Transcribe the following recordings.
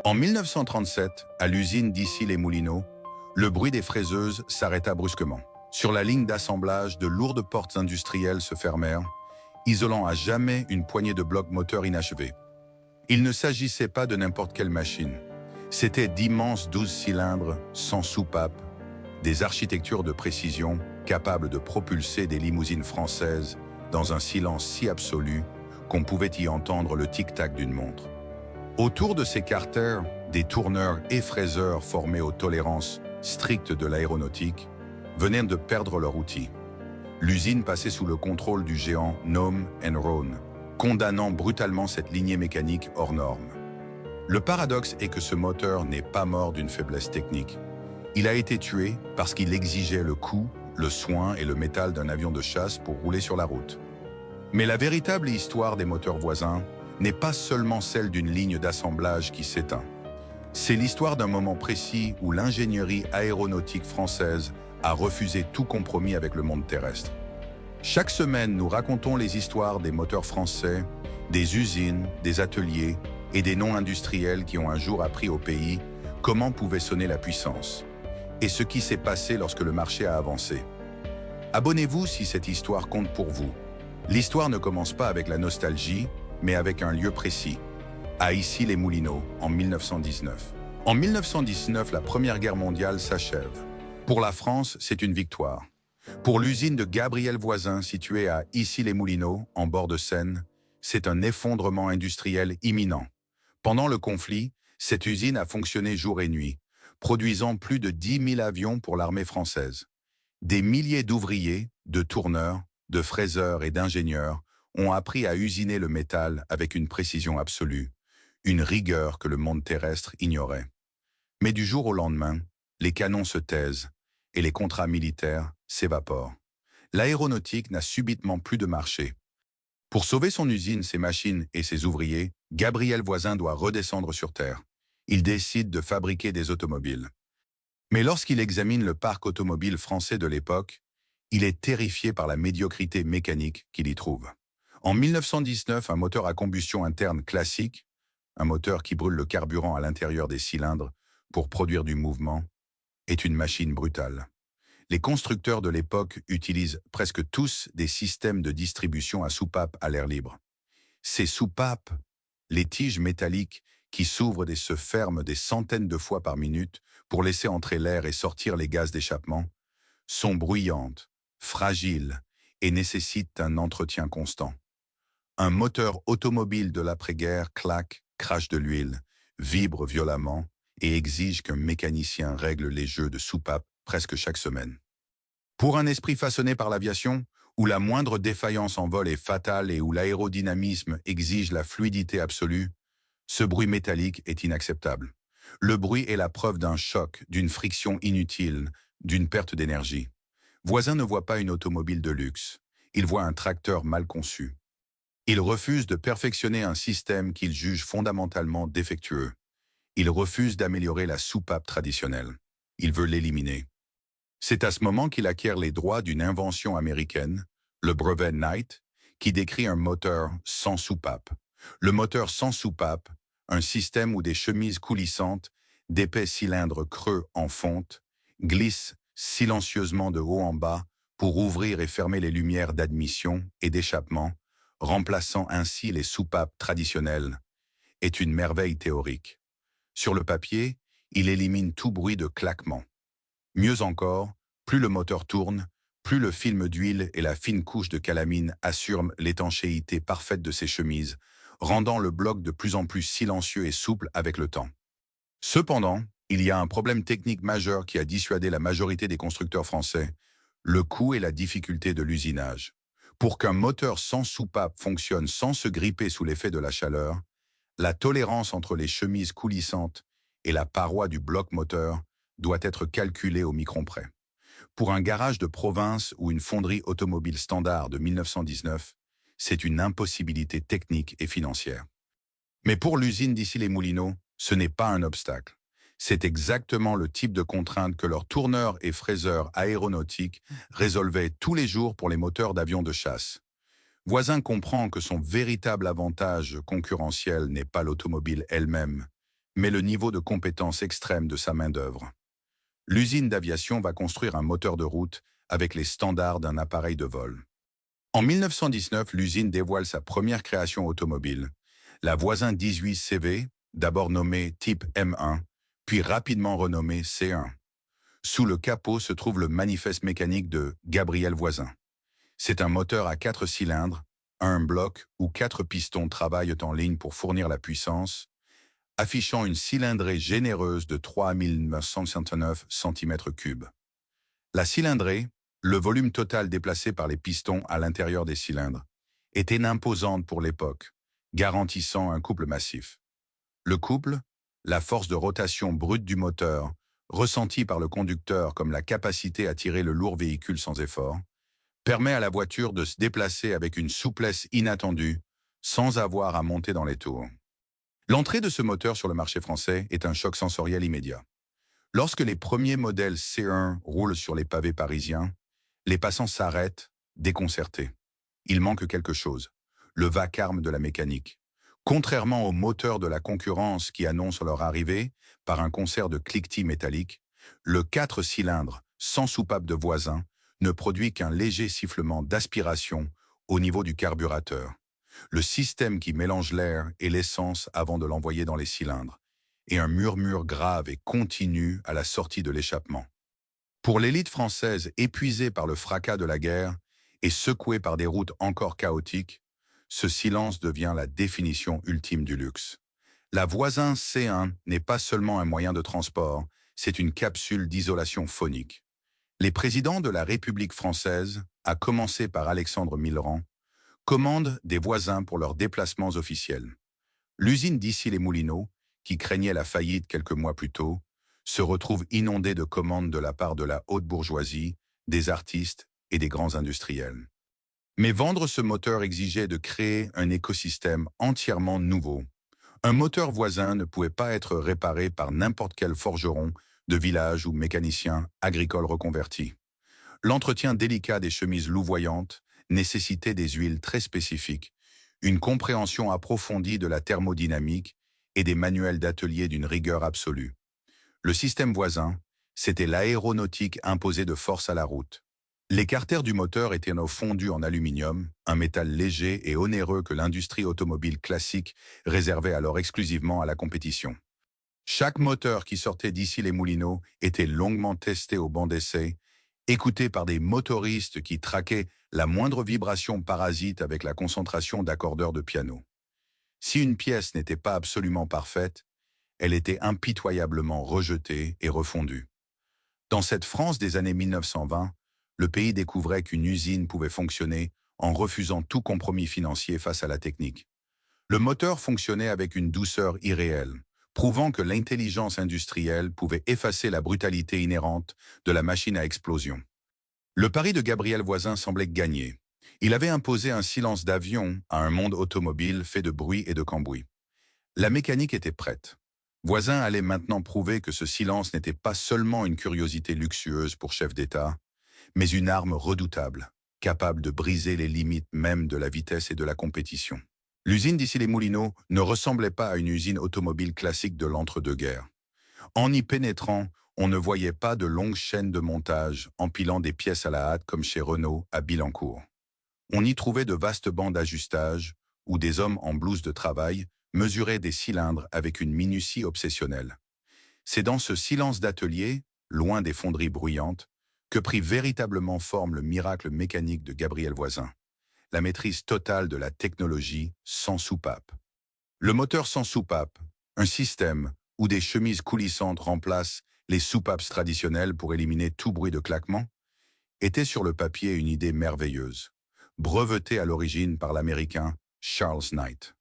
En 1937, à l'usine d'Issy-les-Moulineaux, le bruit des fraiseuses s'arrêta brusquement. Sur la ligne d'assemblage, de lourdes portes industrielles se fermèrent, isolant à jamais une poignée de blocs moteurs inachevés. Il ne s'agissait pas de n'importe quelle machine. C'étaient d'immenses 12 cylindres, sans soupape, des architectures de précision capables de propulser des limousines françaises dans un silence si absolu qu'on pouvait y entendre le tic-tac d'une montre. Autour de ces carters, des tourneurs et fraiseurs formés aux tolérances strictes de l'aéronautique venaient de perdre leur outil. L'usine passait sous le contrôle du géant Gnome Enron, condamnant brutalement cette lignée mécanique hors norme. Le paradoxe est que ce moteur n'est pas mort d'une faiblesse technique. Il a été tué parce qu'il exigeait le coût, le soin et le métal d'un avion de chasse pour rouler sur la route. Mais la véritable histoire des moteurs voisins n'est pas seulement celle d'une ligne d'assemblage qui s'éteint. C'est l'histoire d'un moment précis où l'ingénierie aéronautique française a refusé tout compromis avec le monde terrestre. Chaque semaine, nous racontons les histoires des moteurs français, des usines, des ateliers et des noms industriels qui ont un jour appris au pays comment pouvait sonner la puissance et ce qui s'est passé lorsque le marché a avancé. Abonnez-vous si cette histoire compte pour vous. L'histoire ne commence pas avec la nostalgie, mais avec un lieu précis, à Issy-les-Moulineaux, en 1919. En 1919, la Première Guerre mondiale s'achève. Pour la France, c'est une victoire. Pour l'usine de Gabriel Voisin, située à Issy-les-Moulineaux, en bord de Seine, c'est un effondrement industriel imminent. Pendant le conflit, cette usine a fonctionné jour et nuit, produisant plus de 10 000 avions pour l'armée française. Des milliers d'ouvriers, de tourneurs, de fraiseurs et d'ingénieurs ont appris à usiner le métal avec une précision absolue, une rigueur que le monde terrestre ignorait. Mais du jour au lendemain, les canons se taisent et les contrats militaires s'évaporent. L'aéronautique n'a subitement plus de marché. Pour sauver son usine, ses machines et ses ouvriers, Gabriel Voisin doit redescendre sur Terre. Il décide de fabriquer des automobiles. Mais lorsqu'il examine le parc automobile français de l'époque, il est terrifié par la médiocrité mécanique qu'il y trouve. En 1919, un moteur à combustion interne classique, un moteur qui brûle le carburant à l'intérieur des cylindres pour produire du mouvement, est une machine brutale. Les constructeurs de l'époque utilisent presque tous des systèmes de distribution à soupapes à l'air libre. Ces soupapes, les tiges métalliques qui s'ouvrent et se ferment des centaines de fois par minute pour laisser entrer l'air et sortir les gaz d'échappement, sont bruyantes, fragiles et nécessitent un entretien constant. Un moteur automobile de l'après-guerre claque, crache de l'huile, vibre violemment et exige qu'un mécanicien règle les jeux de soupape presque chaque semaine. Pour un esprit façonné par l'aviation, où la moindre défaillance en vol est fatale et où l'aérodynamisme exige la fluidité absolue, ce bruit métallique est inacceptable. Le bruit est la preuve d'un choc, d'une friction inutile, d'une perte d'énergie. Voisin ne voit pas une automobile de luxe, il voit un tracteur mal conçu. Il refuse de perfectionner un système qu'il juge fondamentalement défectueux. Il refuse d'améliorer la soupape traditionnelle. Il veut l'éliminer. C'est à ce moment qu'il acquiert les droits d'une invention américaine, le brevet Knight, qui décrit un moteur sans soupape. Le moteur sans soupape, un système où des chemises coulissantes, d'épais cylindres creux en fonte, glissent silencieusement de haut en bas pour ouvrir et fermer les lumières d'admission et d'échappement, remplaçant ainsi les soupapes traditionnelles, est une merveille théorique. Sur le papier, il élimine tout bruit de claquement. Mieux encore, plus le moteur tourne, plus le film d'huile et la fine couche de calamine assurent l'étanchéité parfaite de ses chemises, rendant le bloc de plus en plus silencieux et souple avec le temps. Cependant, il y a un problème technique majeur qui a dissuadé la majorité des constructeurs français, le coût et la difficulté de l'usinage. Pour qu'un moteur sans soupape fonctionne sans se gripper sous l'effet de la chaleur, la tolérance entre les chemises coulissantes et la paroi du bloc moteur doit être calculée au micron près. Pour un garage de province ou une fonderie automobile standard de 1919, c'est une impossibilité technique et financière. Mais pour l'usine d'Issy-les-Moulineaux, ce n'est pas un obstacle. C'est exactement le type de contrainte que leurs tourneurs et fraiseurs aéronautiques résolvaient tous les jours pour les moteurs d'avions de chasse. Voisin comprend que son véritable avantage concurrentiel n'est pas l'automobile elle-même, mais le niveau de compétence extrême de sa main-d'œuvre. L'usine d'aviation va construire un moteur de route avec les standards d'un appareil de vol. En 1919, l'usine dévoile sa première création automobile, la Voisin 18 CV, d'abord nommée Type M1, puis rapidement renommée C1. Sous le capot se trouve le manifeste mécanique de Gabriel Voisin. C'est un moteur à 4 cylindres, un bloc où 4 pistons travaillent en ligne pour fournir la puissance, affichant une cylindrée généreuse de 3969 cm3. La cylindrée, le volume total déplacé par les pistons à l'intérieur des cylindres, était imposante pour l'époque, garantissant un couple massif. Le couple, la force de rotation brute du moteur, ressentie par le conducteur comme la capacité à tirer le lourd véhicule sans effort, permet à la voiture de se déplacer avec une souplesse inattendue, sans avoir à monter dans les tours. L'entrée de ce moteur sur le marché français est un choc sensoriel immédiat. Lorsque les premiers modèles C1 roulent sur les pavés parisiens, les passants s'arrêtent, déconcertés. Il manque quelque chose, le vacarme de la mécanique. Contrairement aux moteurs de la concurrence qui annoncent leur arrivée par un concert de cliquetis métalliques, le 4 cylindres, sans soupape de Voisin, ne produit qu'un léger sifflement d'aspiration au niveau du carburateur, le système qui mélange l'air et l'essence avant de l'envoyer dans les cylindres, et un murmure grave et continu à la sortie de l'échappement. Pour l'élite française épuisée par le fracas de la guerre et secouée par des routes encore chaotiques, ce silence devient la définition ultime du luxe. La Voisin C1 n'est pas seulement un moyen de transport, c'est une capsule d'isolation phonique. Les présidents de la République française, à commencer par Alexandre Millerand, commandent des Voisins pour leurs déplacements officiels. L'usine d'Issy-les-Moulineaux, qui craignait la faillite quelques mois plus tôt, se retrouve inondée de commandes de la part de la haute bourgeoisie, des artistes et des grands industriels. Mais vendre ce moteur exigeait de créer un écosystème entièrement nouveau. Un moteur Voisin ne pouvait pas être réparé par n'importe quel forgeron de village ou mécanicien agricole reconverti. L'entretien délicat des chemises louvoyantes nécessitait des huiles très spécifiques, une compréhension approfondie de la thermodynamique et des manuels d'atelier d'une rigueur absolue. Le système Voisin, c'était l'aéronautique imposée de force à la route. Les carters du moteur étaient fondus en aluminium, un métal léger et onéreux que l'industrie automobile classique réservait alors exclusivement à la compétition. Chaque moteur qui sortait d'Issy-les-Moulineaux était longuement testé au banc d'essai, écouté par des motoristes qui traquaient la moindre vibration parasite avec la concentration d'accordeurs de piano. Si une pièce n'était pas absolument parfaite, elle était impitoyablement rejetée et refondue. Dans cette France des années 1920, le pays découvrait qu'une usine pouvait fonctionner en refusant tout compromis financier face à la technique. Le moteur fonctionnait avec une douceur irréelle, prouvant que l'intelligence industrielle pouvait effacer la brutalité inhérente de la machine à explosion. Le pari de Gabriel Voisin semblait gagné. Il avait imposé un silence d'avion à un monde automobile fait de bruit et de cambouis. La mécanique était prête. Voisin allait maintenant prouver que ce silence n'était pas seulement une curiosité luxueuse pour chef d'État, mais une arme redoutable, capable de briser les limites même de la vitesse et de la compétition. L'usine d'Issy-les-Moulineaux ne ressemblait pas à une usine automobile classique de l'entre-deux-guerres. En y pénétrant, on ne voyait pas de longues chaînes de montage empilant des pièces à la hâte comme chez Renault à Billancourt. On y trouvait de vastes bancs d'ajustage où des hommes en blouse de travail mesuraient des cylindres avec une minutie obsessionnelle. C'est dans ce silence d'atelier, loin des fonderies bruyantes, que prit véritablement forme le miracle mécanique de Gabriel Voisin, la maîtrise totale de la technologie sans soupape. Le moteur sans soupape, un système où des chemises coulissantes remplacent les soupapes traditionnelles pour éliminer tout bruit de claquement, était sur le papier une idée merveilleuse, brevetée à l'origine par l'Américain Charles Knight.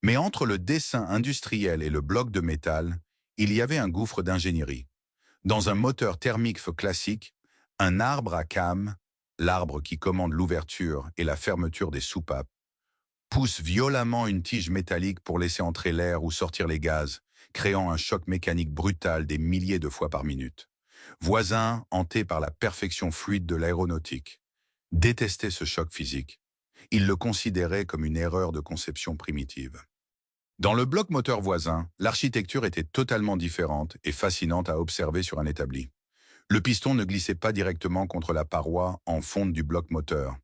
Mais entre le dessin industriel et le bloc de métal, il y avait un gouffre d'ingénierie. Dans un moteur thermique classique, un arbre à cames, l'arbre qui commande l'ouverture et la fermeture des soupapes, pousse violemment une tige métallique pour laisser entrer l'air ou sortir les gaz, créant un choc mécanique brutal des milliers de fois par minute. Voisin, hanté par la perfection fluide de l'aéronautique, détestait ce choc physique. Il le considérait comme une erreur de conception primitive. Dans le bloc moteur voisin, l'architecture était totalement différente et fascinante à observer sur un établi. Le piston ne glissait pas directement contre la paroi en fonte du bloc moteur.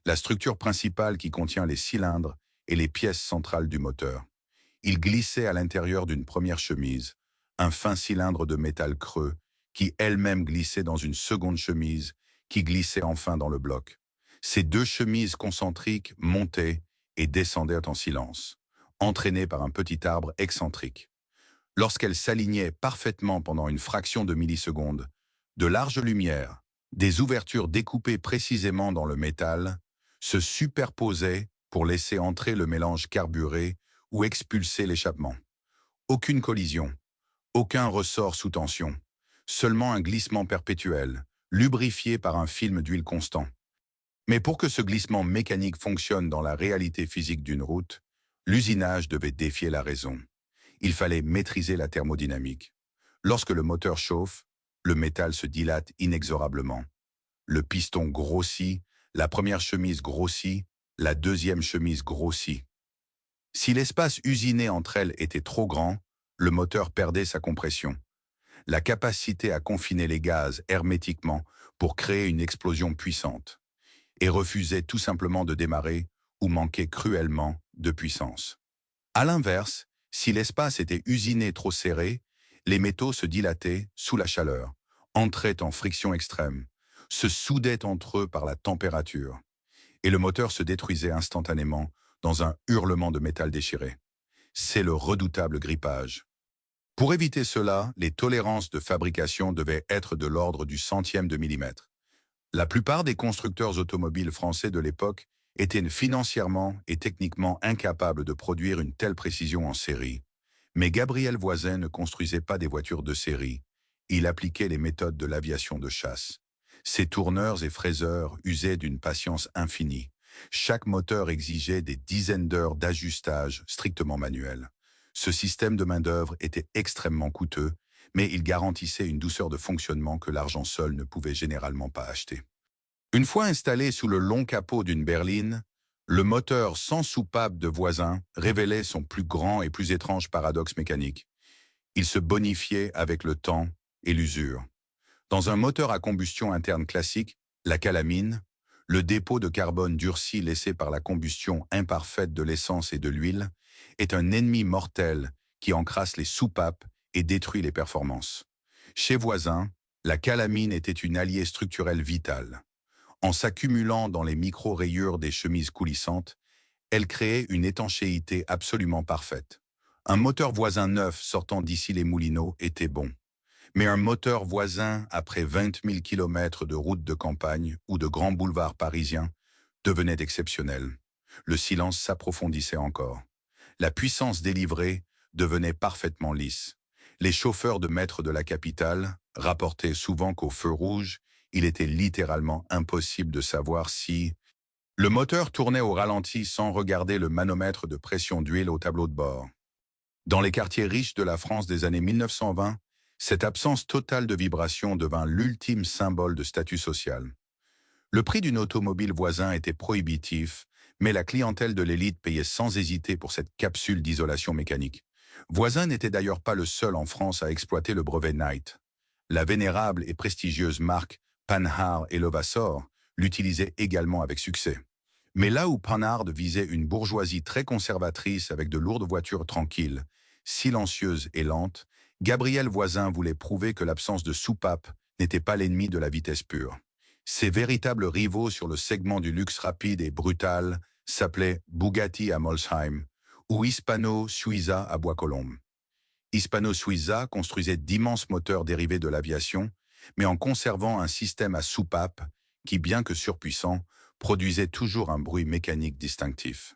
La structure principale qui contient les cylindres et les pièces centrales du moteur. Il glissait à l'intérieur d'une première chemise, un fin cylindre de métal creux, qui elle-même glissait dans une seconde chemise, qui glissait enfin dans le bloc. Ces deux chemises concentriques montaient et descendaient en silence, entraînées par un petit arbre excentrique. Lorsqu'elles s'alignaient parfaitement pendant une fraction de milliseconde, de larges lumières, des ouvertures découpées précisément dans le métal, se superposaient pour laisser entrer le mélange carburé ou expulser l'échappement. Aucune collision, aucun ressort sous tension, seulement un glissement perpétuel, lubrifié par un film d'huile constant. Mais pour que ce glissement mécanique fonctionne dans la réalité physique d'une route, l'usinage devait défier la raison. Il fallait maîtriser la thermodynamique. Lorsque le moteur chauffe, le métal se dilate inexorablement. Le piston grossit, la première chemise grossit, la deuxième chemise grossit. Si l'espace usiné entre elles était trop grand, le moteur perdait sa compression, la capacité à confiner les gaz hermétiquement pour créer une explosion puissante, et refusait tout simplement de démarrer ou manquait cruellement de puissance. À l'inverse, si l'espace était usiné trop serré, les métaux se dilataient sous la chaleur, entraient en friction extrême, se soudaient entre eux par la température, et le moteur se détruisait instantanément dans un hurlement de métal déchiré. C'est le redoutable grippage. Pour éviter cela, les tolérances de fabrication devaient être de l'ordre du centième de millimètre. La plupart des constructeurs automobiles français de l'époque étaient financièrement et techniquement incapables de produire une telle précision en série. Mais Gabriel Voisin ne construisait pas des voitures de série. Il appliquait les méthodes de l'aviation de chasse. Ses tourneurs et fraiseurs usaient d'une patience infinie. Chaque moteur exigeait des dizaines d'heures d'ajustage strictement manuel. Ce système de main-d'œuvre était extrêmement coûteux, mais il garantissait une douceur de fonctionnement que l'argent seul ne pouvait généralement pas acheter. Une fois installé sous le long capot d'une berline, le moteur sans soupape de Voisin révélait son plus grand et plus étrange paradoxe mécanique. Il se bonifiait avec le temps et l'usure. Dans un moteur à combustion interne classique, la calamine, le dépôt de carbone durci laissé par la combustion imparfaite de l'essence et de l'huile, est un ennemi mortel qui encrasse les soupapes et détruit les performances. Chez Voisin, la calamine était une alliée structurelle vitale. En s'accumulant dans les micro-rayures des chemises coulissantes, elle créait une étanchéité absolument parfaite. Un moteur Voisin neuf sortant d'ici les Moulineaux était bon. Mais un moteur Voisin après 20 000 kilomètres de routes de campagne ou de grands boulevards parisiens devenait exceptionnel. Le silence s'approfondissait encore. La puissance délivrée devenait parfaitement lisse. Les chauffeurs de maître de la capitale rapportaient souvent qu'au feu rouge, il était littéralement impossible de savoir si le moteur tournait au ralenti sans regarder le manomètre de pression d'huile au tableau de bord. Dans les quartiers riches de la France des années 1920, cette absence totale de vibration devint l'ultime symbole de statut social. Le prix d'une automobile Voisin était prohibitif, mais la clientèle de l'élite payait sans hésiter pour cette capsule d'isolation mécanique. Voisin n'était d'ailleurs pas le seul en France à exploiter le brevet Knight. La vénérable et prestigieuse marque Panhard et Levasseur l'utilisaient également avec succès. Mais là où Panhard visait une bourgeoisie très conservatrice avec de lourdes voitures tranquilles, silencieuses et lentes, Gabriel Voisin voulait prouver que l'absence de soupape n'était pas l'ennemi de la vitesse pure. Ses véritables rivaux sur le segment du luxe rapide et brutal s'appelaient Bugatti à Molsheim ou Hispano-Suiza à Bois-Colombes. Hispano-Suiza construisait d'immenses moteurs dérivés de l'aviation, mais en conservant un système à soupape qui, bien que surpuissant, produisait toujours un bruit mécanique distinctif.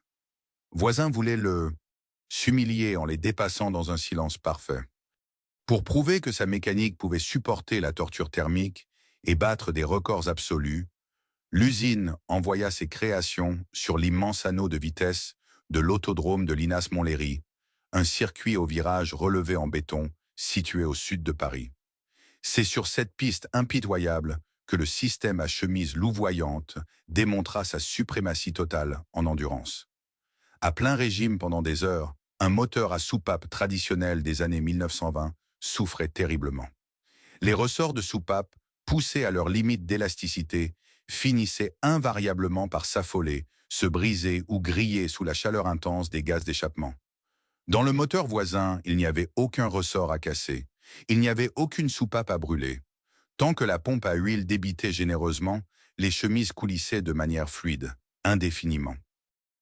Voisin voulait s'humilier en les dépassant dans un silence parfait. Pour prouver que sa mécanique pouvait supporter la torture thermique et battre des records absolus, l'usine envoya ses créations sur l'immense anneau de vitesse de l'autodrome de Linas-Montlhéry, un circuit au virage relevé en béton situé au sud de Paris. C'est sur cette piste impitoyable que le système à chemise louvoyante démontra sa suprématie totale en endurance. À plein régime pendant des heures, un moteur à soupape traditionnel des années 1920 souffrait terriblement. Les ressorts de soupape, poussés à leur limite d'élasticité, finissaient invariablement par s'affoler, se briser ou griller sous la chaleur intense des gaz d'échappement. Dans le moteur voisin, il n'y avait aucun ressort à casser. Il n'y avait aucune soupape à brûler. Tant que la pompe à huile débitait généreusement, les chemises coulissaient de manière fluide, indéfiniment.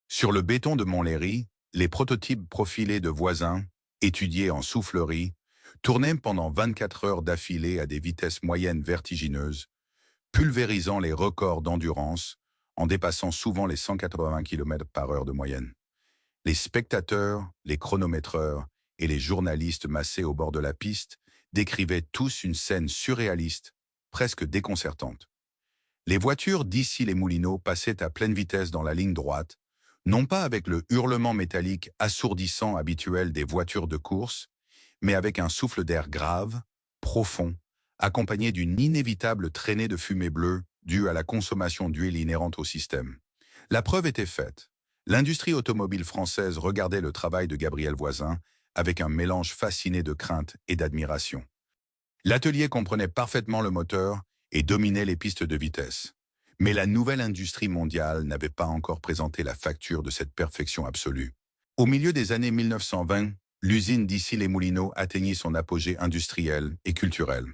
Sur le béton de Montlhéry, les prototypes profilés de voisins, étudiés en soufflerie, tournaient pendant 24 heures d'affilée à des vitesses moyennes vertigineuses, pulvérisant les records d'endurance, en dépassant souvent les 180 km/h de moyenne. Les spectateurs, les chronométreurs et les journalistes massés au bord de la piste décrivaient tous une scène surréaliste, presque déconcertante. Les voitures d'Issy-les-Moulineaux passaient à pleine vitesse dans la ligne droite, non pas avec le hurlement métallique assourdissant habituel des voitures de course, mais avec un souffle d'air grave, profond, accompagné d'une inévitable traînée de fumée bleue due à la consommation d'huile inhérente au système. La preuve était faite. L'industrie automobile française regardait le travail de Gabriel Voisin avec un mélange fasciné de crainte et d'admiration. L'atelier comprenait parfaitement le moteur et dominait les pistes de vitesse. Mais la nouvelle industrie mondiale n'avait pas encore présenté la facture de cette perfection absolue. Au milieu des années 1920, l'usine d'Issy-les-Moulineaux atteignit son apogée industriel et culturel.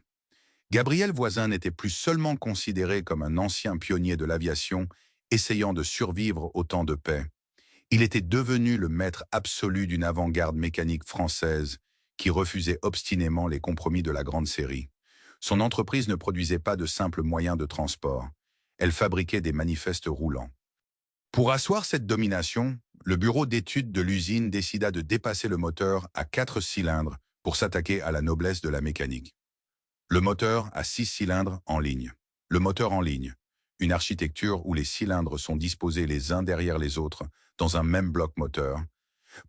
Gabriel Voisin n'était plus seulement considéré comme un ancien pionnier de l'aviation essayant de survivre au temps de paix. Il était devenu le maître absolu d'une avant-garde mécanique française qui refusait obstinément les compromis de la grande série. Son entreprise ne produisait pas de simples moyens de transport. Elle fabriquait des manifestes roulants. Pour asseoir cette domination, le bureau d'études de l'usine décida de dépasser le moteur à 4 cylindres pour s'attaquer à la noblesse de la mécanique. Le moteur à 6 cylindres en ligne. Le moteur en ligne, une architecture où les cylindres sont disposés les uns derrière les autres dans un même bloc moteur,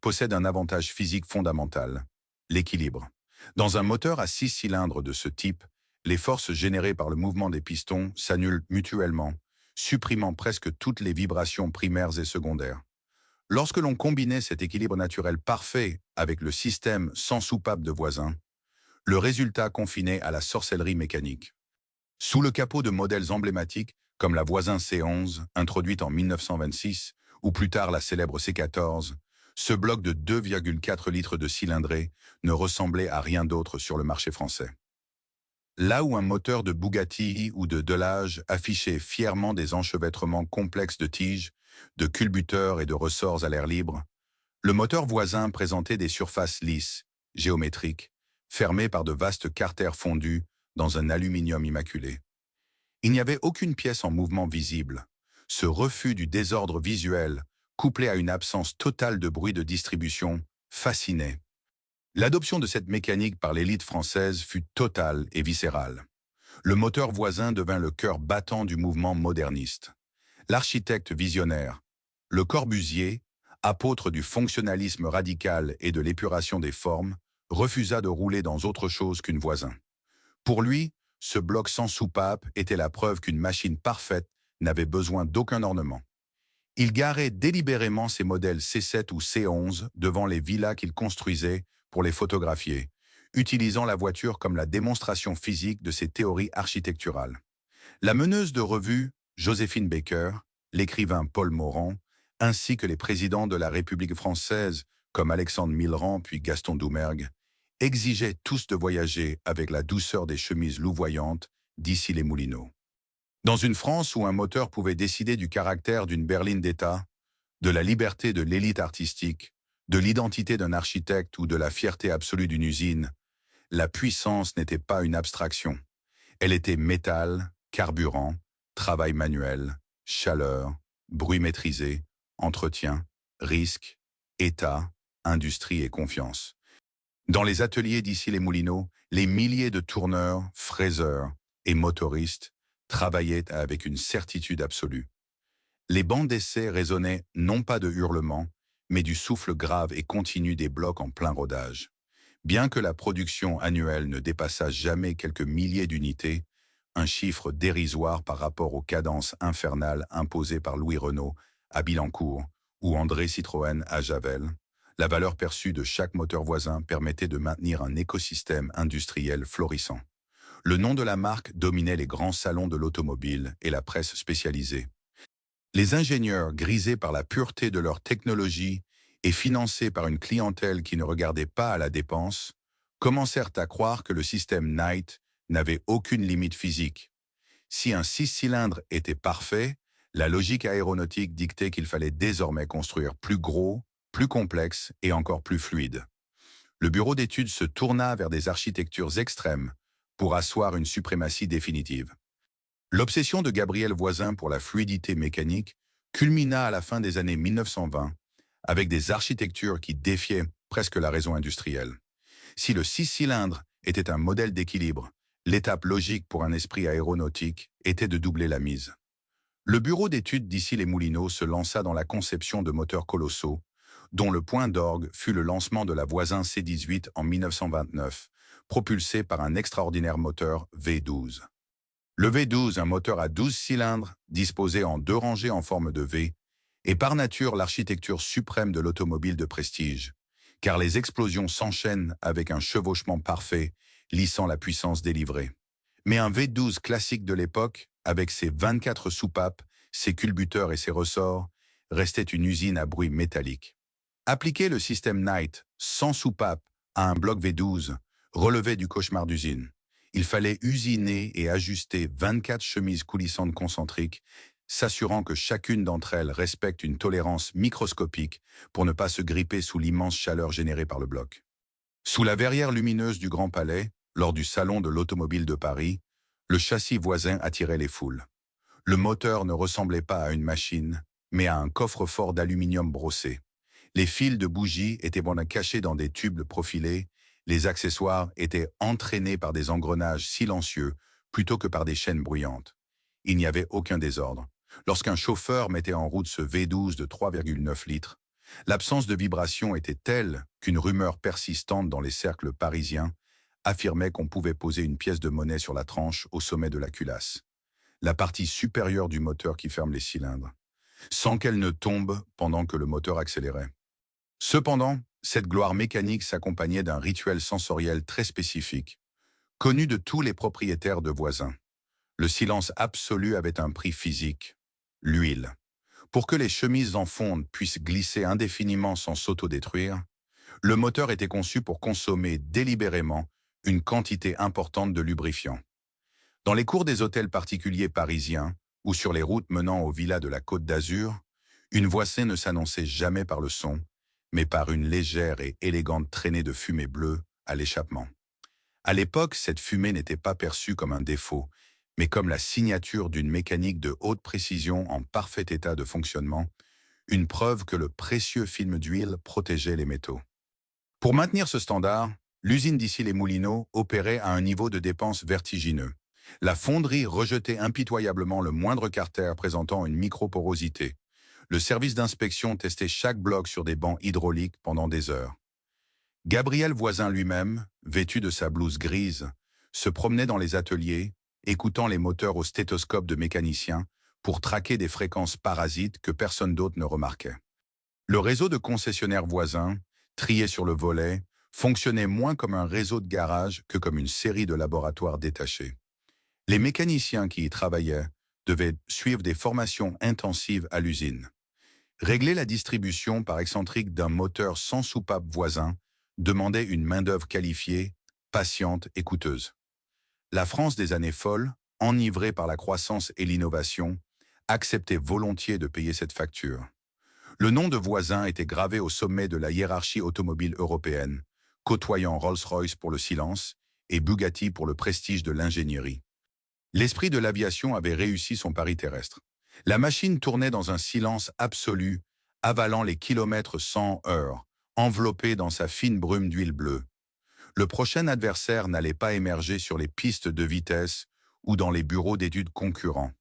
possède un avantage physique fondamental, l'équilibre. Dans un moteur à 6 cylindres de ce type, les forces générées par le mouvement des pistons s'annulent mutuellement, supprimant presque toutes les vibrations primaires et secondaires. Lorsque l'on combinait cet équilibre naturel parfait avec le système sans soupape de Voisin, le résultat confinait à la sorcellerie mécanique. Sous le capot de modèles emblématiques comme la Voisin C11, introduite en 1926, ou plus tard la célèbre C14, ce bloc de 2,4 litres de cylindrée ne ressemblait à rien d'autre sur le marché français. Là où un moteur de Bugatti ou de Delage affichait fièrement des enchevêtrements complexes de tiges, de culbuteurs et de ressorts à l'air libre, le moteur Voisin présentait des surfaces lisses, géométriques, fermées par de vastes carters fondus dans un aluminium immaculé. Il n'y avait aucune pièce en mouvement visible. Ce refus du désordre visuel, couplé à une absence totale de bruit de distribution, fascinait. L'adoption de cette mécanique par l'élite française fut totale et viscérale. Le moteur Voisin devint le cœur battant du mouvement moderniste. L'architecte visionnaire, Le Corbusier, apôtre du fonctionnalisme radical et de l'épuration des formes, refusa de rouler dans autre chose qu'une Voisin. Pour lui, ce bloc sans soupape était la preuve qu'une machine parfaite n'avait besoin d'aucun ornement. Il garait délibérément ses modèles C7 ou C11 devant les villas qu'il construisait pour les photographier, utilisant la voiture comme la démonstration physique de ses théories architecturales. La meneuse de revue, Joséphine Baker, l'écrivain Paul Morand, ainsi que les présidents de la République française, comme Alexandre Millerand puis Gaston Doumergue, exigeaient tous de voyager avec la douceur des chemises louvoyantes d'Issy-les-Moulineaux. Dans une France où un moteur pouvait décider du caractère d'une berline d'État, de la liberté de l'élite artistique, de l'identité d'un architecte ou de la fierté absolue d'une usine, la puissance n'était pas une abstraction. Elle était métal, carburant, travail manuel, chaleur, bruit maîtrisé, entretien, risque, état, industrie et confiance. Dans les ateliers d'Issy-les-Moulineaux, les milliers de tourneurs, fraiseurs et motoristes travaillaient avec une certitude absolue. Les bancs d'essai résonnaient non pas de hurlements, mais du souffle grave et continu des blocs en plein rodage. Bien que la production annuelle ne dépassât jamais quelques milliers d'unités, un chiffre dérisoire par rapport aux cadences infernales imposées par Louis Renault à Billancourt ou André Citroën à Javel, La valeur perçue de chaque moteur voisin permettait de maintenir un écosystème industriel florissant. Le nom de la marque dominait les grands salons de l'automobile et la presse spécialisée. Les ingénieurs, grisés par la pureté de leur technologie et financés par une clientèle qui ne regardait pas à la dépense, commencèrent à croire que le système Knight n'avait aucune limite physique. Si un 6 cylindres était parfait, la logique aéronautique dictait qu'il fallait désormais construire plus gros, plus complexe et encore plus fluide. Le bureau d'études se tourna vers des architectures extrêmes pour asseoir une suprématie définitive. L'obsession de Gabriel Voisin pour la fluidité mécanique culmina à la fin des années 1920 avec des architectures qui défiaient presque la raison industrielle. Si le 6 cylindres était un modèle d'équilibre, l'étape logique pour un esprit aéronautique était de doubler la mise. Le bureau d'études d'Issy-les-Moulineaux se lança dans la conception de moteurs colossaux, dont le point d'orgue fut le lancement de la Voisin C18 en 1929, propulsé par un extraordinaire moteur V12. Le V12, un moteur à 12 cylindres, disposé en 2 rangées en forme de V, est par nature l'architecture suprême de l'automobile de prestige, car les explosions s'enchaînent avec un chevauchement parfait, lissant la puissance délivrée. Mais un V12 classique de l'époque, avec ses 24 soupapes, ses culbuteurs et ses ressorts, restait une usine à bruit métallique. Appliquer le système Knight sans soupape à un bloc V12 relevait du cauchemar d'usine. Il fallait usiner et ajuster 24 chemises coulissantes concentriques, s'assurant que chacune d'entre elles respecte une tolérance microscopique pour ne pas se gripper sous l'immense chaleur générée par le bloc. Sous la verrière lumineuse du Grand Palais, lors du Salon de l'Automobile de Paris, le châssis Voisin attirait les foules. Le moteur ne ressemblait pas à une machine, mais à un coffre-fort d'aluminium brossé. Les fils de bougies étaient bien cachés dans des tubes profilés, les accessoires étaient entraînés par des engrenages silencieux plutôt que par des chaînes bruyantes. Il n'y avait aucun désordre. Lorsqu'un chauffeur mettait en route ce V12 de 3,9 litres, l'absence de vibration était telle qu'une rumeur persistante dans les cercles parisiens affirmait qu'on pouvait poser une pièce de monnaie sur la tranche au sommet de la culasse, la partie supérieure du moteur qui ferme les cylindres, sans qu'elle ne tombe pendant que le moteur accélérait. Cependant, cette gloire mécanique s'accompagnait d'un rituel sensoriel très spécifique, connu de tous les propriétaires de Voisin. Le silence absolu avait un prix physique, l'huile. Pour que les chemises en fonte puissent glisser indéfiniment sans s'autodétruire, le moteur était conçu pour consommer délibérément une quantité importante de lubrifiant. Dans les cours des hôtels particuliers parisiens ou sur les routes menant aux villas de la Côte d'Azur, une Voisin ne s'annonçait jamais par le son, mais par une légère et élégante traînée de fumée bleue à l'échappement. À l'époque, cette fumée n'était pas perçue comme un défaut, mais comme la signature d'une mécanique de haute précision en parfait état de fonctionnement, une preuve que le précieux film d'huile protégeait les métaux. Pour maintenir ce standard, l'usine d'Issy-les-Moulineaux opérait à un niveau de dépense vertigineux. La fonderie rejetait impitoyablement le moindre carter présentant une microporosité. Le service d'inspection testait chaque bloc sur des bancs hydrauliques pendant des heures. Gabriel Voisin lui-même, vêtu de sa blouse grise, se promenait dans les ateliers, écoutant les moteurs au stéthoscope de mécaniciens pour traquer des fréquences parasites que personne d'autre ne remarquait. Le réseau de concessionnaires Voisin, trié sur le volet, fonctionnait moins comme un réseau de garage que comme une série de laboratoires détachés. Les mécaniciens qui y travaillaient devaient suivre des formations intensives à l'usine. Régler la distribution par excentrique d'un moteur sans soupape Voisin demandait une main-d'œuvre qualifiée, patiente et coûteuse. La France des années folles, enivrée par la croissance et l'innovation, acceptait volontiers de payer cette facture. Le nom de Voisin était gravé au sommet de la hiérarchie automobile européenne, côtoyant Rolls-Royce pour le silence et Bugatti pour le prestige de l'ingénierie. L'esprit de l'aviation avait réussi son pari terrestre. La machine tournait dans un silence absolu, avalant les kilomètres sans heurts, enveloppée dans sa fine brume d'huile bleue. Le prochain adversaire n'allait pas émerger sur les pistes de vitesse ou dans les bureaux d'études concurrents.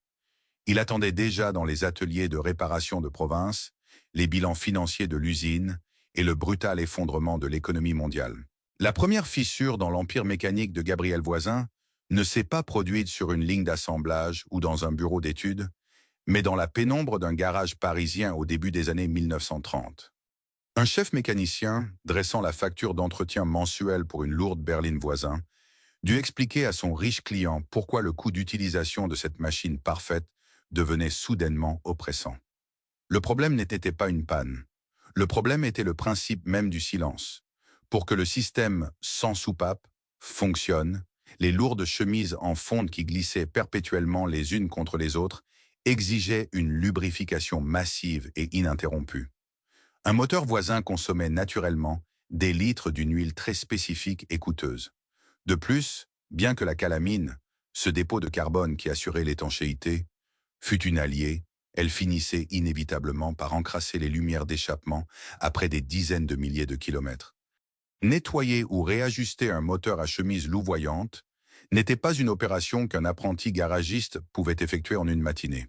Il attendait déjà dans les ateliers de réparation de province, les bilans financiers de l'usine et le brutal effondrement de l'économie mondiale. La première fissure dans l'empire mécanique de Gabriel Voisin ne s'est pas produite sur une ligne d'assemblage ou dans un bureau d'études, mais dans la pénombre d'un garage parisien au début des années 1930. Un chef mécanicien, dressant la facture d'entretien mensuelle pour une lourde berline voisin, dut expliquer à son riche client pourquoi le coût d'utilisation de cette machine parfaite devenait soudainement oppressant. Le problème n'était pas une panne. Le problème était le principe même du silence. Pour que le système sans soupape fonctionne, les lourdes chemises en fonte qui glissaient perpétuellement les unes contre les autres exigeaient une lubrification massive et ininterrompue. Un moteur voisin consommait naturellement des litres d'une huile très spécifique et coûteuse. De plus, bien que la calamine, ce dépôt de carbone qui assurait l'étanchéité, fût une alliée, elle finissait inévitablement par encrasser les lumières d'échappement après des dizaines de milliers de kilomètres. Nettoyer ou réajuster un moteur à chemise louvoyante n'était pas une opération qu'un apprenti garagiste pouvait effectuer en une matinée.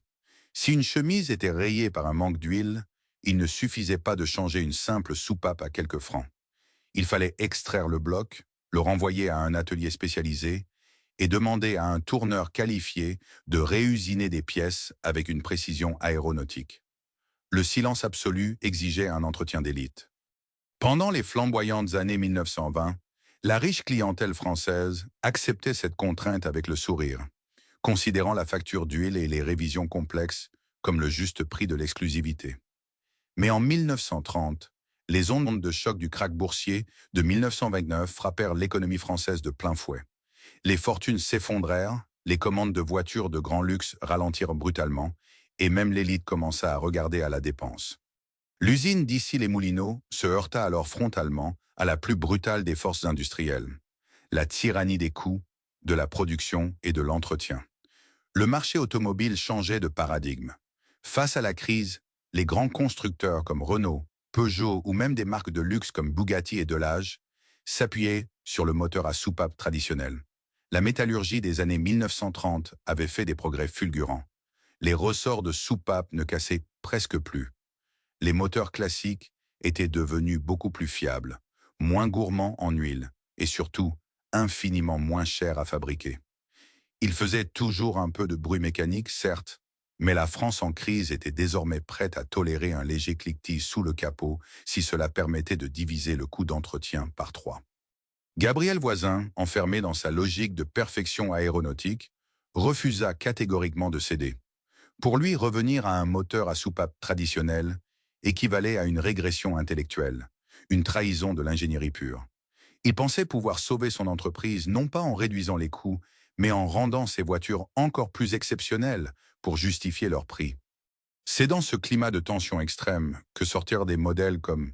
Si une chemise était rayée par un manque d'huile, il ne suffisait pas de changer une simple soupape à quelques francs. Il fallait extraire le bloc, le renvoyer à un atelier spécialisé et demander à un tourneur qualifié de réusiner des pièces avec une précision aéronautique. Le silence absolu exigeait un entretien d'élite. Pendant les flamboyantes années 1920, la riche clientèle française acceptait cette contrainte avec le sourire, considérant la facture d'huile et les révisions complexes comme le juste prix de l'exclusivité. Mais en 1930, les ondes de choc du krach boursier de 1929 frappèrent l'économie française de plein fouet. Les fortunes s'effondrèrent, les commandes de voitures de grand luxe ralentirent brutalement, et même l'élite commença à regarder à la dépense. L'usine d'Issy-les-Moulineaux se heurta alors frontalement à la plus brutale des forces industrielles, la tyrannie des coûts, de la production et de l'entretien. Le marché automobile changeait de paradigme. Face à la crise, les grands constructeurs comme Renault, Peugeot ou même des marques de luxe comme Bugatti et Delage s'appuyaient sur le moteur à soupape traditionnel. La métallurgie des années 1930 avait fait des progrès fulgurants. Les ressorts de soupape ne cassaient presque plus. Les moteurs classiques étaient devenus beaucoup plus fiables, moins gourmands en huile et surtout infiniment moins chers à fabriquer. Il faisait toujours un peu de bruit mécanique, certes, mais la France en crise était désormais prête à tolérer un léger cliquetis sous le capot si cela permettait de diviser le coût d'entretien par 3. Gabriel Voisin, enfermé dans sa logique de perfection aéronautique, refusa catégoriquement de céder. Pour lui, revenir à un moteur à soupape traditionnel équivalait à une régression intellectuelle, une trahison de l'ingénierie pure. Il pensait pouvoir sauver son entreprise non pas en réduisant les coûts, mais en rendant ses voitures encore plus exceptionnelles pour justifier leur prix. C'est dans ce climat de tension extrême que sortirent des modèles comme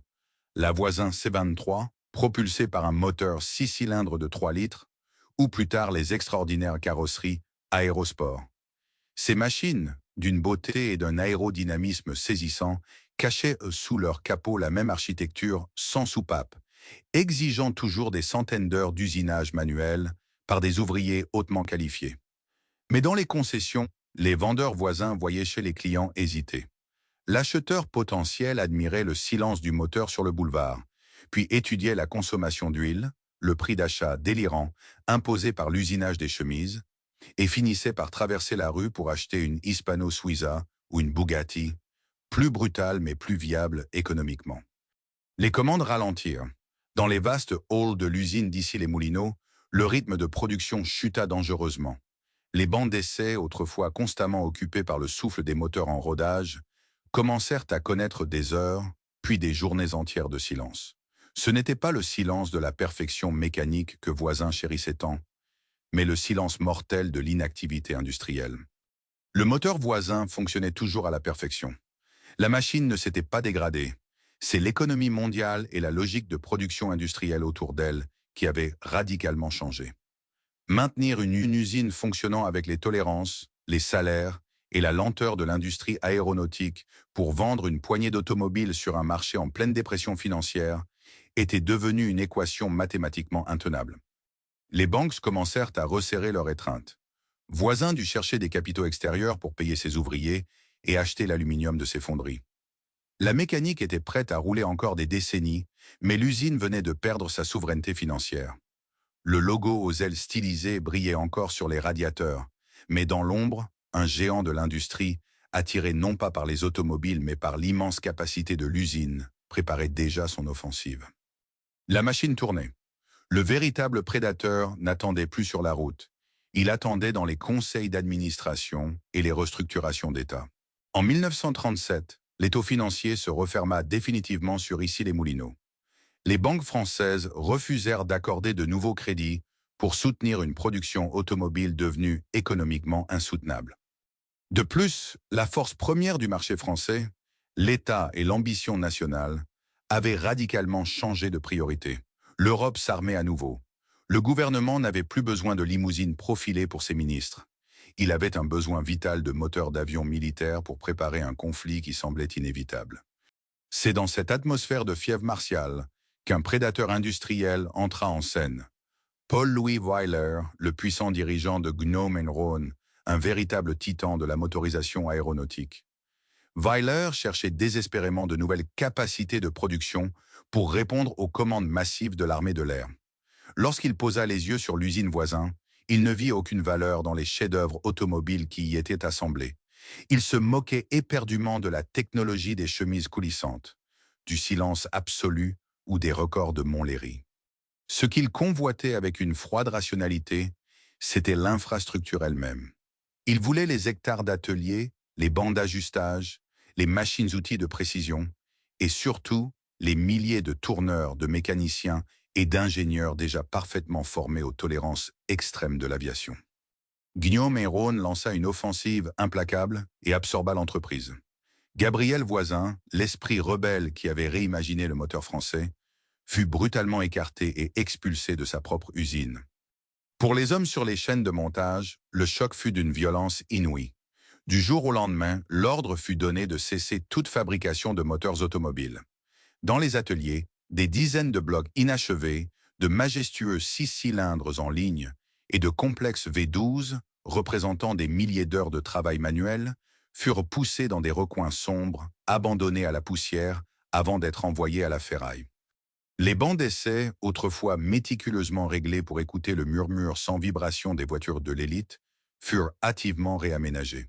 la Voisin C23, propulsée par un moteur 6 cylindres de 3 litres, ou plus tard les extraordinaires carrosseries Aérosport. Ces machines, d'une beauté et d'un aérodynamisme saisissant, cachaient sous leur capot la même architecture sans soupape, exigeant toujours des centaines d'heures d'usinage manuel par des ouvriers hautement qualifiés. Mais dans les concessions, les vendeurs voisins voyaient chez les clients hésiter. L'acheteur potentiel admirait le silence du moteur sur le boulevard, puis étudiait la consommation d'huile, le prix d'achat délirant imposé par l'usinage des chemises, et finissait par traverser la rue pour acheter une Hispano Suiza ou une Bugatti, plus brutale mais plus viable économiquement. Les commandes ralentirent. Dans les vastes halls de l'usine d'Issy-les-Moulineaux, le rythme de production chuta dangereusement. Les bancs d'essai, autrefois constamment occupés par le souffle des moteurs en rodage, commencèrent à connaître des heures, puis des journées entières de silence. Ce n'était pas le silence de la perfection mécanique que Voisin chérissait tant, mais le silence mortel de l'inactivité industrielle. Le moteur Voisin fonctionnait toujours à la perfection. La machine ne s'était pas dégradée. C'est l'économie mondiale et la logique de production industrielle autour d'elle qui avaient radicalement changé. Maintenir une usine fonctionnant avec les tolérances, les salaires et la lenteur de l'industrie aéronautique pour vendre une poignée d'automobiles sur un marché en pleine dépression financière était devenu une équation mathématiquement intenable. Les banques commencèrent à resserrer leur étreinte. Voisin dut chercher des capitaux extérieurs pour payer ses ouvriers et acheter l'aluminium de ses fonderies. La mécanique était prête à rouler encore des décennies, mais l'usine venait de perdre sa souveraineté financière. Le logo aux ailes stylisées brillait encore sur les radiateurs, mais dans l'ombre, un géant de l'industrie, attiré non pas par les automobiles mais par l'immense capacité de l'usine, préparait déjà son offensive. La machine tournait. Le véritable prédateur n'attendait plus sur la route. Il attendait dans les conseils d'administration et les restructurations d'État. En 1937, l'étau financier se referma définitivement sur Issy-les-Moulineaux. Les banques françaises refusèrent d'accorder de nouveaux crédits pour soutenir une production automobile devenue économiquement insoutenable. De plus, la force première du marché français, l'État et l'ambition nationale, avaient radicalement changé de priorité. L'Europe s'armait à nouveau. Le gouvernement n'avait plus besoin de limousines profilées pour ses ministres. Il avait un besoin vital de moteurs d'avions militaires pour préparer un conflit qui semblait inévitable. C'est dans cette atmosphère de fièvre martiale qu'un prédateur industriel entra en scène. Paul-Louis Weiler, le puissant dirigeant de Gnome Rhône, un véritable titan de la motorisation aéronautique. Weiler cherchait désespérément de nouvelles capacités de production pour répondre aux commandes massives de l'armée de l'air. Lorsqu'il posa les yeux sur l'usine voisine, il ne vit aucune valeur dans les chefs-d'œuvre automobiles qui y étaient assemblés. Il se moquait éperdument de la technologie des chemises coulissantes, du silence absolu ou des records de Montlhéry. Ce qu'il convoitait avec une froide rationalité, c'était l'infrastructure elle-même. Il voulait les hectares d'ateliers, les bancs d'ajustage, les machines-outils de précision et surtout les milliers de tourneurs, de mécaniciens et d'ingénieurs déjà parfaitement formés aux tolérances extrêmes de l'aviation. Gnome Rhône lança une offensive implacable et absorba l'entreprise. Gabriel Voisin, l'esprit rebelle qui avait réimaginé le moteur français, fut brutalement écarté et expulsé de sa propre usine. Pour les hommes sur les chaînes de montage, le choc fut d'une violence inouïe. Du jour au lendemain, l'ordre fut donné de cesser toute fabrication de moteurs automobiles. Dans les ateliers, des dizaines de blocs inachevés, de majestueux 6 cylindres en ligne et de complexes V12, représentant des milliers d'heures de travail manuel, furent poussés dans des recoins sombres, abandonnés à la poussière, avant d'être envoyés à la ferraille. Les bancs d'essai, autrefois méticuleusement réglés pour écouter le murmure sans vibration des voitures de l'élite, furent hâtivement réaménagés.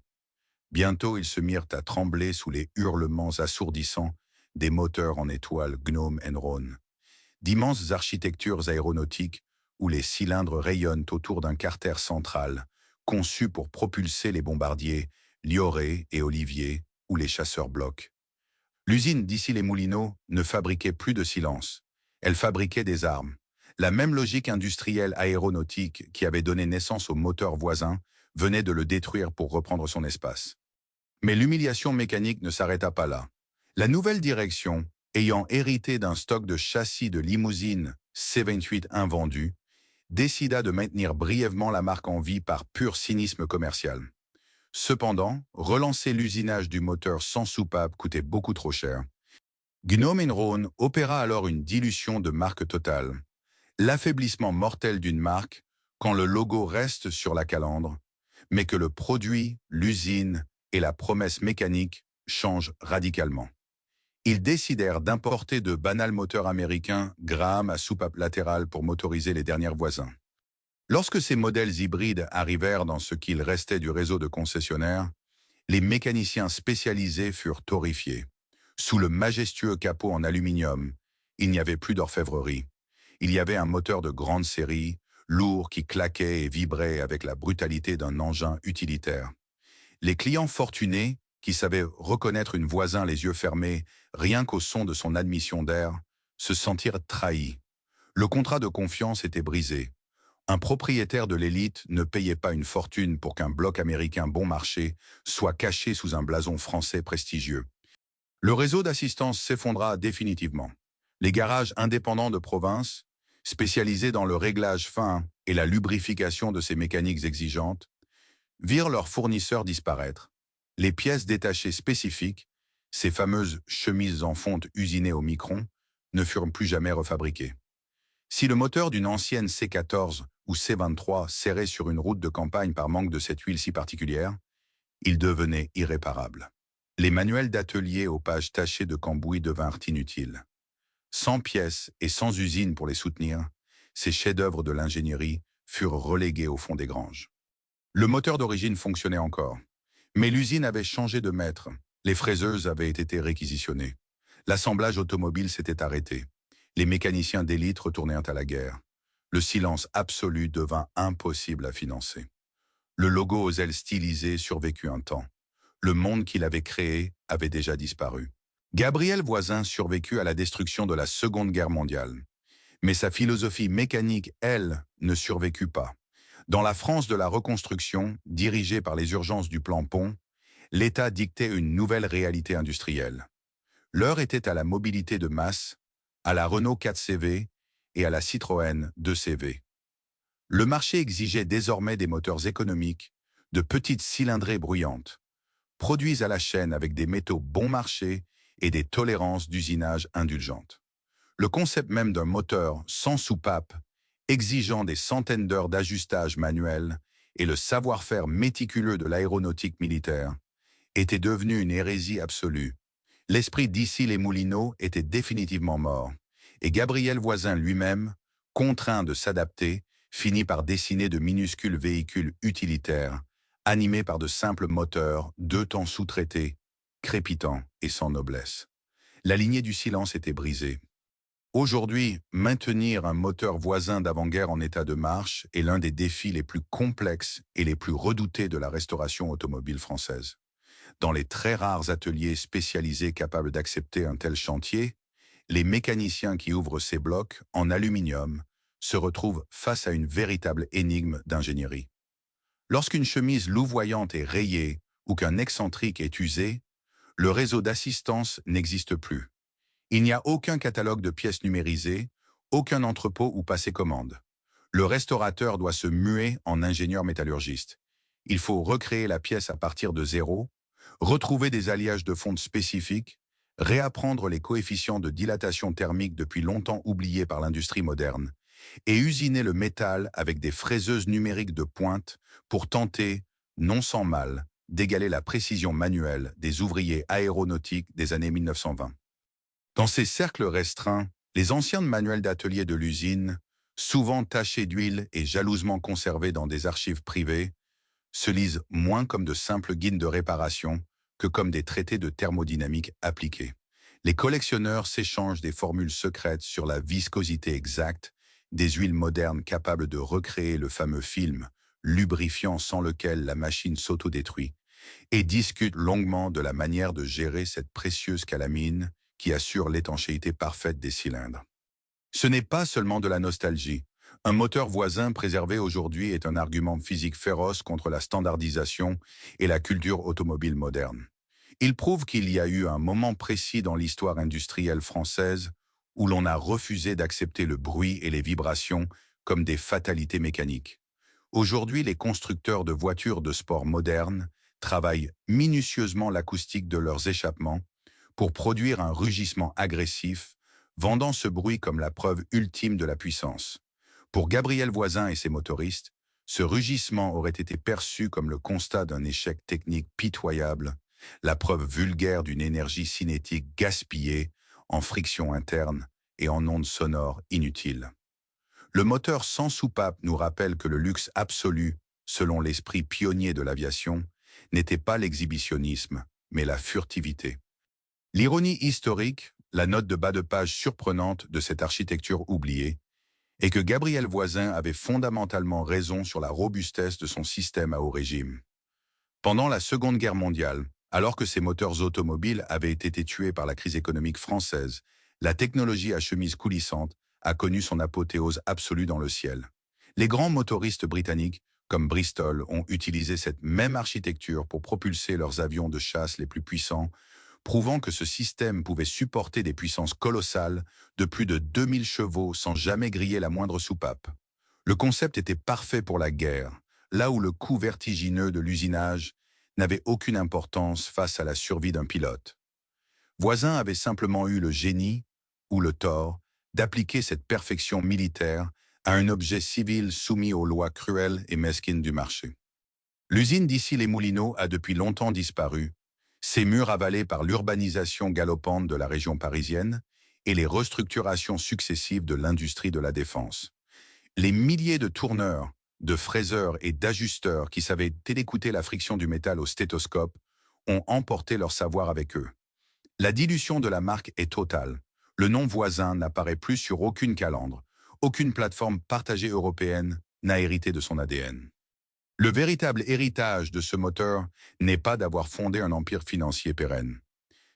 Bientôt, ils se mirent à trembler sous les hurlements assourdissants des moteurs en étoile Gnome Rhône, d'immenses architectures aéronautiques où les cylindres rayonnent autour d'un carter central, conçu pour propulser les bombardiers Lioré et Olivier ou les chasseurs blocs. L'usine d'Issy-les-Moulineaux ne fabriquait plus de silence. Elle fabriquait des armes. La même logique industrielle aéronautique qui avait donné naissance au moteur voisin venait de le détruire pour reprendre son espace. Mais l'humiliation mécanique ne s'arrêta pas là. La nouvelle direction, ayant hérité d'un stock de châssis de limousines C28 invendus, décida de maintenir brièvement la marque en vie par pur cynisme commercial. Cependant, relancer l'usinage du moteur sans soupape coûtait beaucoup trop cher. Gnome Rhône opéra alors une dilution de marque totale, l'affaiblissement mortel d'une marque quand le logo reste sur la calandre, mais que le produit, l'usine et la promesse mécanique changent radicalement. Ils décidèrent d'importer de banals moteurs américains Graham à soupape latérale pour motoriser les derniers voisins. Lorsque ces modèles hybrides arrivèrent dans ce qu'il restait du réseau de concessionnaires, les mécaniciens spécialisés furent horrifiés. Sous le majestueux capot en aluminium, il n'y avait plus d'orfèvrerie. Il y avait un moteur de grande série, lourd qui claquait et vibrait avec la brutalité d'un engin utilitaire. Les clients fortunés, qui savaient reconnaître une voisin les yeux fermés rien qu'au son de son admission d'air, se sentirent trahis. Le contrat de confiance était brisé. Un propriétaire de l'élite ne payait pas une fortune pour qu'un bloc américain bon marché soit caché sous un blason français prestigieux. Le réseau d'assistance s'effondra définitivement. Les garages indépendants de province, spécialisés dans le réglage fin et la lubrification de ces mécaniques exigeantes, virent leurs fournisseurs disparaître. Les pièces détachées spécifiques, ces fameuses chemises en fonte usinées au micron, ne furent plus jamais refabriquées. Si le moteur d'une ancienne C14 ou C23 serrait sur une route de campagne par manque de cette huile si particulière, il devenait irréparable. Les manuels d'atelier aux pages tachées de cambouis devinrent inutiles. Sans pièces et sans usine pour les soutenir, ces chefs-d'œuvre de l'ingénierie furent relégués au fond des granges. Le moteur d'origine fonctionnait encore, mais l'usine avait changé de maître. Les fraiseuses avaient été réquisitionnées. L'assemblage automobile s'était arrêté. Les mécaniciens d'élite retournèrent à la guerre. Le silence absolu devint impossible à financer. Le logo aux ailes stylisées survécut un temps. Le monde qu'il avait créé avait déjà disparu. Gabriel Voisin survécut à la destruction de la Seconde Guerre mondiale. Mais sa philosophie mécanique, elle, ne survécut pas. Dans la France de la reconstruction, dirigée par les urgences du plan Pont, l'État dictait une nouvelle réalité industrielle. L'heure était à la mobilité de masse, à la Renault 4CV et à la Citroën 2CV. Le marché exigeait désormais des moteurs économiques, de petites cylindrées bruyantes, produits à la chaîne avec des métaux bon marché et des tolérances d'usinage indulgentes. Le concept même d'un moteur sans soupape, exigeant des centaines d'heures d'ajustage manuel et le savoir-faire méticuleux de l'aéronautique militaire, était devenu une hérésie absolue. L'esprit d'Issy-les-Moulineaux était définitivement mort, et Gabriel Voisin lui-même, contraint de s'adapter, finit par dessiner de minuscules véhicules utilitaires, animés par de simples moteurs, 2 temps sous-traités, crépitants et sans noblesse. La lignée du silence était brisée. Aujourd'hui, maintenir un moteur Voisin d'avant-guerre en état de marche est l'un des défis les plus complexes et les plus redoutés de la restauration automobile française. Dans les très rares ateliers spécialisés capables d'accepter un tel chantier, les mécaniciens qui ouvrent ces blocs en aluminium se retrouvent face à une véritable énigme d'ingénierie. Lorsqu'une chemise louvoyante est rayée ou qu'un excentrique est usé, le réseau d'assistance n'existe plus. Il n'y a aucun catalogue de pièces numérisées, aucun entrepôt où passer commande. Le restaurateur doit se muer en ingénieur métallurgiste. Il faut recréer la pièce à partir de zéro, retrouver des alliages de fonte spécifiques, réapprendre les coefficients de dilatation thermique depuis longtemps oubliés par l'industrie moderne, et usiner le métal avec des fraiseuses numériques de pointe pour tenter, non sans mal, d'égaler la précision manuelle des ouvriers aéronautiques des années 1920. Dans ces cercles restreints, les anciens manuels d'atelier de l'usine, souvent tachés d'huile et jalousement conservés dans des archives privées, se lisent moins comme de simples guides de réparation que comme des traités de thermodynamique appliqués. Les collectionneurs s'échangent des formules secrètes sur la viscosité exacte des huiles modernes capables de recréer le fameux film, lubrifiant sans lequel la machine s'autodétruit, et discutent longuement de la manière de gérer cette précieuse calamine qui assure l'étanchéité parfaite des cylindres. Ce n'est pas seulement de la nostalgie. Un moteur Voisin préservé aujourd'hui est un argument physique féroce contre la standardisation et la culture automobile moderne. Il prouve qu'il y a eu un moment précis dans l'histoire industrielle française où l'on a refusé d'accepter le bruit et les vibrations comme des fatalités mécaniques. Aujourd'hui, les constructeurs de voitures de sport modernes travaillent minutieusement l'acoustique de leurs échappements pour produire un rugissement agressif, vendant ce bruit comme la preuve ultime de la puissance. Pour Gabriel Voisin et ses motoristes, ce rugissement aurait été perçu comme le constat d'un échec technique pitoyable, la preuve vulgaire d'une énergie cinétique gaspillée en friction interne et en ondes sonores inutiles. Le moteur sans soupape nous rappelle que le luxe absolu, selon l'esprit pionnier de l'aviation, n'était pas l'exhibitionnisme, mais la furtivité. L'ironie historique, la note de bas de page surprenante de cette architecture oubliée, est que Gabriel Voisin avait fondamentalement raison sur la robustesse de son système à haut régime. Pendant la Seconde Guerre mondiale, alors que ces moteurs automobiles avaient été tués par la crise économique française, la technologie à chemise coulissante a connu son apothéose absolue dans le ciel. Les grands motoristes britanniques, comme Bristol, ont utilisé cette même architecture pour propulser leurs avions de chasse les plus puissants, prouvant que ce système pouvait supporter des puissances colossales de plus de 2000 chevaux sans jamais griller la moindre soupape. Le concept était parfait pour la guerre, là où le coût vertigineux de l'usinage n'avait aucune importance face à la survie d'un pilote. Voisin avait simplement eu le génie, ou le tort, d'appliquer cette perfection militaire à un objet civil soumis aux lois cruelles et mesquines du marché. L'usine d'Issy-les-Moulineaux a depuis longtemps disparu, ses murs avalés par l'urbanisation galopante de la région parisienne et les restructurations successives de l'industrie de la défense. Les milliers de tourneurs, de fraiseurs et d'ajusteurs qui savaient télécouter la friction du métal au stéthoscope ont emporté leur savoir avec eux. La dilution de la marque est totale. Le nom Voisin n'apparaît plus sur aucune calandre. Aucune plateforme partagée européenne n'a hérité de son ADN. Le véritable héritage de ce moteur n'est pas d'avoir fondé un empire financier pérenne.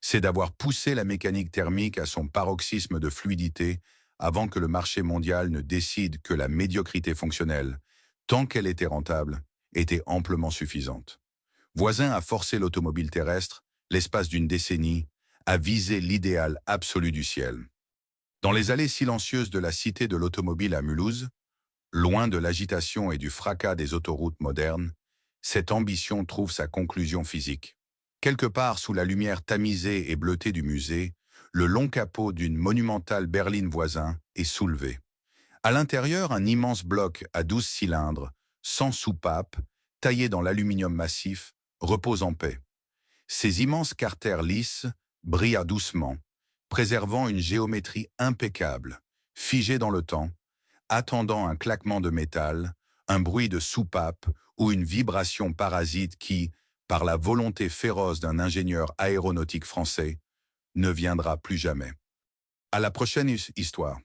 C'est d'avoir poussé la mécanique thermique à son paroxysme de fluidité avant que le marché mondial ne décide que la médiocrité fonctionnelle, tant qu'elle était rentable, était amplement suffisante. Voisin a forcé l'automobile terrestre, l'espace d'une décennie, à viser l'idéal absolu du ciel. Dans les allées silencieuses de la cité de l'automobile à Mulhouse, loin de l'agitation et du fracas des autoroutes modernes, cette ambition trouve sa conclusion physique. Quelque part sous la lumière tamisée et bleutée du musée, le long capot d'une monumentale berline Voisin est soulevé. À l'intérieur, un immense bloc à 12 cylindres, sans soupape, taillé dans l'aluminium massif, repose en paix. Ces immenses carters lisses brillent doucement, préservant une géométrie impeccable, figée dans le temps, attendant un claquement de métal, un bruit de soupape ou une vibration parasite qui, par la volonté féroce d'un ingénieur aéronautique français, ne viendra plus jamais. À la prochaine histoire.